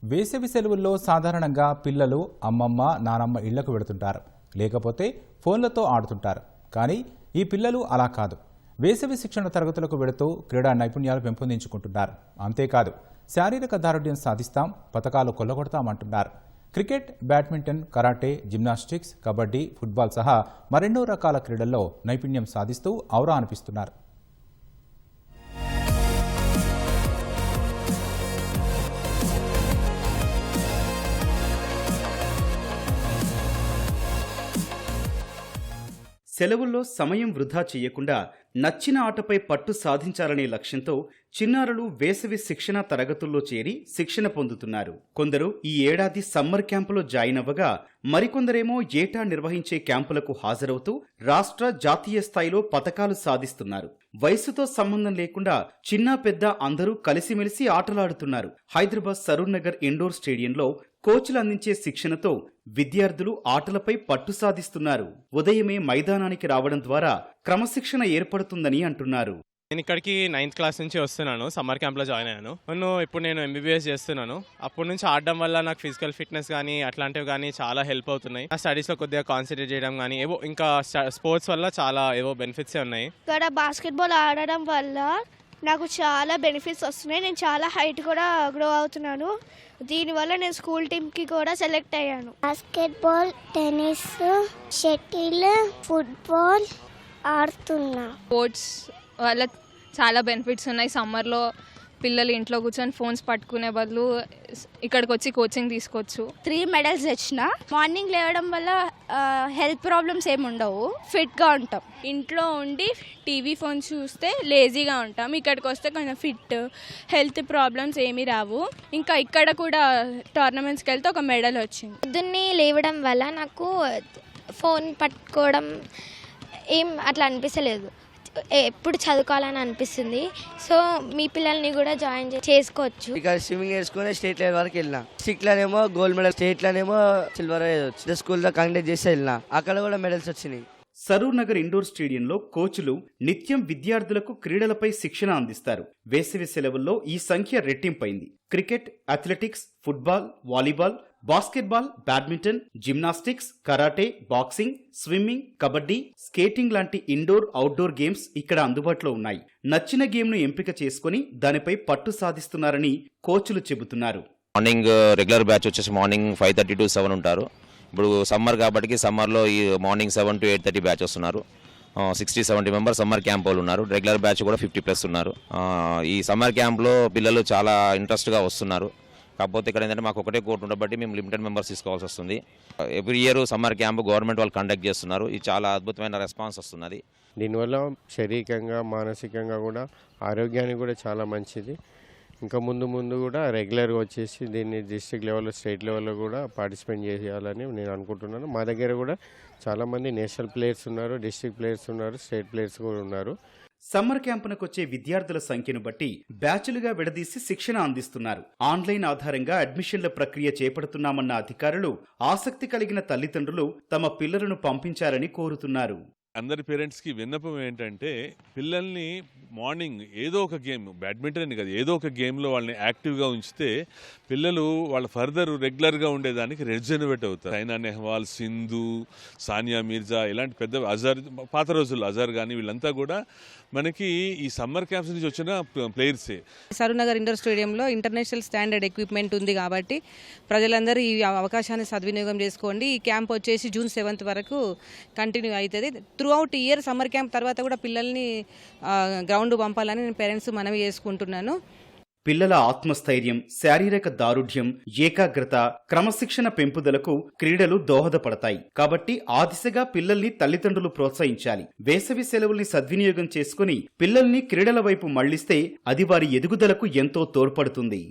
వేసవి సెలవుల్లో సాధారణంగా పిల్లలు అమ్మమ్మ నానమ్మ ఇళ్లకు వెడుతుంటారు, లేకపోతే ఫోన్లతో ఆడుతుంటారు. కానీ ఈ పిల్లలు అలా కాదు. వేసవి శిక్షణ తరగతులకు వెడుతూ క్రీడా నైపుణ్యాలు పెంపొందించుకుంటున్నారు. అంతేకాదు, శారీరక దారుఢ్యం సాధిస్తాం, పతకాలు కొల్లగొడతామంటున్నారు. Cricket, badminton, karate, gymnastics, kabaddi, football సహా మరెన్నో రకాల క్రీడల్లో నైపుణ్యం సాధిస్తూ ఔరా అనిపిస్తున్నారు. సెలవుల్లో సమయం వృధా చేయకుండా నచ్చిన ఆటపై పట్టు సాధించాలనే లక్ష్యంతో చిన్నారులు వేసవి శిక్షణ తరగతుల్లో చేరి శిక్షణ పొందుతున్నారు. కొందరు ఈ ఏడాది సమ్మర్ క్యాంపులో జాయిన్ అవ్వగా, మరికొందరేమో ఏటా నిర్వహించే క్యాంపులకు హాజరవుతూ రాష్ట్ర, జాతీయ స్థాయిలో పతకాలు సాధిస్తున్నారు. వయసుతో సంబంధం లేకుండా చిన్న పెద్ద అందరూ కలిసిమెలిసి ఆటలాడుతున్నారు. హైదరాబాద్ సరూర్ నగర్ ఇండోర్ స్టేడియంలో కోచ్లు అందించే శిక్షణతో విద్యార్థులు ఆటలపై పట్టు సాధిస్తున్నారు. ఉదయమే మైదానానికి రావడం ద్వారా క్రమశిక్షణ ఏర్పడుతుందని అంటున్నారు. నేను ఇక్కడికి 9th క్లాస్ నుంచి వస్తున్నాను. సమ్మర్ క్యాంప్లో జాయిన్ అయ్యాను. ఇప్పుడు నేను MBBS చేస్తున్నాను. అప్పటి నుంచి ఆడడం వల్ల నాకు ఫిజికల్ ఫిట్నెస్ కానీ అట్లాంటివి కానీ చాలా హెల్ప్ అవుతున్నాయి. నా స్టడీస్లో కొద్దిగా కాన్సన్ట్రేట్ చేయడం కానీ ఇంకా స్పోర్ట్స్ వల్ల చాలా బెనిఫిట్సే ఉన్నాయి. ఇక్కడ బాస్కెట్బాల్ ఆడడం వల్ల నాకు చాలా బెనిఫిట్స్ వస్తున్నాయి. నేను చాలా హైట్ కూడా గ్రో అవుతున్నాను. దీనివల్ల నేను స్కూల్ టీమ్కి కూడా సెలెక్ట్ అయ్యాను. బాస్కెట్బాల్, టెన్నిస్, షటిల్, ఫుట్బాల్ ఆడుతున్నా. స్పోర్ట్స్ వల్ల చాలా బెనిఫిట్స్ ఉన్నాయి. సమ్మర్లో పిల్లలు ఇంట్లో కూర్చొని ఫోన్స్ పట్టుకునే బదులు ఇక్కడికి వచ్చి కోచింగ్ తీసుకోవచ్చు. 3 మెడల్స్ తెచ్చిన. మార్నింగ్ లేవడం వల్ల హెల్త్ ప్రాబ్లమ్స్ ఏమి ఉండవు, ఫిట్గా ఉంటాం. ఇంట్లో ఉండి టీవీ ఫోన్ చూస్తే లేజీగా ఉంటాం. ఇక్కడికి వస్తే కొంచెం ఫిట్, హెల్త్ ప్రాబ్లమ్స్ ఏమీ రావు. ఇంకా ఇక్కడ కూడా టోర్నమెంట్స్కి వెళ్తే ఒక మెడల్ వచ్చింది. పొద్దున్నే లేవడం వల్ల నాకు ఫోన్ పట్టుకోవడం ఏం అట్లా అనిపించలేదు. ఎప్పుడు చదువుకోవాలని అనిపిస్తుంది. సో మీ పిల్లల్ని కూడా జాయిన్ చేసుకోవచ్చు. ఇక్కడ స్విమ్మింగ్ నేర్చుకుని స్టేట్ లెవెల్ వరకు వెళ్ళినా. స్టిక్లోనేమో గోల్డ్ మెడల్, స్టేట్లోనేమో సిల్వర్ వచ్చు. స్కూల్లో కండక్ట్ చేసి వెళ్ళినా, అక్కడ కూడా మెడల్స్ వచ్చినాయి. సరూర్ నగర్ ఇండోర్ స్టేడియంలో కోచ్లు నిత్యం విద్యార్థులకు క్రీడలపై శిక్షణ అందిస్తారు. వేసవి సెలవుల్లో ఈ సంఖ్య రెట్టింపైంది. Cricket, athletics, football, volleyball, basketball, badminton, gymnastics, karate, boxing, swimming, kabaddi, skating లాంటి ఇండోర్, అవుట్డోర్ గేమ్స్ ఇక్కడ అందుబాటులో ఉన్నాయి. నచ్చిన గేమ్ను ఎంపిక చేసుకుని దానిపై పట్టు సాధిస్తున్నారని కోచ్లు చెబుతున్నారు. మార్నింగ్ రెగ్యులర్ బ్యాచ్ వచ్చేసి మార్నింగ్ 5:30 to 7 ఉంటారు. ఇప్పుడు సమ్మర్ కాబట్టి సమ్మర్లో ఈ మార్నింగ్ 7 to 8:30 బ్యాచ్ వస్తున్నారు. 60-70 మెంబర్స్ సమ్మర్ క్యాంప్ వాళ్ళు ఉన్నారు. రెగ్యులర్ బ్యాచ్ కూడా 50+ ఉన్నారు. ఈ సమ్మర్ క్యాంప్లో పిల్లలు చాలా ఇంట్రెస్ట్గా వస్తున్నారు. కాకపోతే ఇక్కడ ఏంటంటే మాకు ఒకటే కోర్టు ఉండబట్టి మేము లిమిటెడ్ మెంబర్స్ తీసుకోవాల్సి వస్తుంది. Every year summer camp government వాళ్ళు కండక్ట్ చేస్తున్నారు. ఇది చాలా అద్భుతమైన రెస్పాన్స్ వస్తున్నది. దీనివల్ల శారీరకంగా, మానసికంగా కూడా ఆరోగ్యానికి కూడా చాలా మంచిది. ఇంకా ముందు కూడా రెగ్యులర్గా వచ్చేసి దీన్ని డిస్ట్రిక్ట్ లెవెల్లో, స్టేట్ లెవెల్లో కూడా పార్టిసిపేట్ చేయాలని నేను అనుకుంటున్నాను. మా దగ్గర కూడా చాలామంది నేషనల్ ప్లేయర్స్ ఉన్నారు, డిస్ట్రిక్ట్ ప్లేయర్స్ ఉన్నారు, స్టేట్ ప్లేయర్స్ కూడా ఉన్నారు. సమ్మర్ క్యాంపునకు వచ్చే విద్యార్థుల సంఖ్యను బట్టి బ్యాచ్లుగా విడదీసి శిక్షణ అందిస్తున్నారు. ఆన్లైన్ ఆధారంగా అడ్మిషన్ల ప్రక్రియ చేపడుతున్నామన్న అధికారులు ఆసక్తి కలిగిన తల్లిదండ్రులు తమ పిల్లలను పంపించాలని కోరుతున్నారు. అందరి పేరెంట్స్కి విన్నపం ఏంటంటే, పిల్లల్ని మార్నింగ్ ఏదో ఒక గేమ్, బ్యాడ్మింటన్ కాదు, ఏదో ఒక గేమ్లో వాళ్ళని యాక్టివ్గా ఉంచితే పిల్లలు వాళ్ళ ఫర్దర్ రెగ్యులర్గా ఉండేదానికి రెజ్యూనేట్ అవుతారు. సైనా నెహ్వాల్, సింధు, సానియా మీర్జా ఇలాంటి పెద్ద అజర్, పాత రోజుల్లో అజర్ కానీ వీళ్ళంతా కూడా మనకి ఈ సమ్మర్ క్యాంప్స్ నుంచి వచ్చిన ప్లేయర్సే. సరూర్ నగర్ ఇండోర్ స్టేడియంలో ఇంటర్నేషనల్ స్టాండర్డ్ ఎక్విప్మెంట్ ఉంది కాబట్టి ప్రజలందరూ ఈ అవకాశాన్ని సద్వినియోగం చేసుకోండి. ఈ క్యాంప్ వచ్చేసి June 7th వరకు కంటిన్యూ అవుతుంది. త్రూఅవుట్ ఇయర్ సమ్మర్ క్యాంప్ తర్వాత కూడా పిల్లల్ని గ్రౌండ్ పంపాలని నేను పేరెంట్స్ మనవి చేసుకుంటున్నాను. పిల్లల ఆత్మస్థైర్యం, శారీరక దారుఢ్యం, ఏకాగ్రత, క్రమశిక్షణ పెంపుదలకు క్రీడలు దోహదపడతాయి. కాబట్టి ఆ దిశగా పిల్లల్ని తల్లిదండ్రులు ప్రోత్సహించాలి. వేసవి సెలవుల్ని సద్వినియోగం చేసుకుని పిల్లల్ని క్రీడల వైపు మళ్లిస్తే అది వారి ఎదుగుదలకు ఎంతో తోడ్పడుతుంది.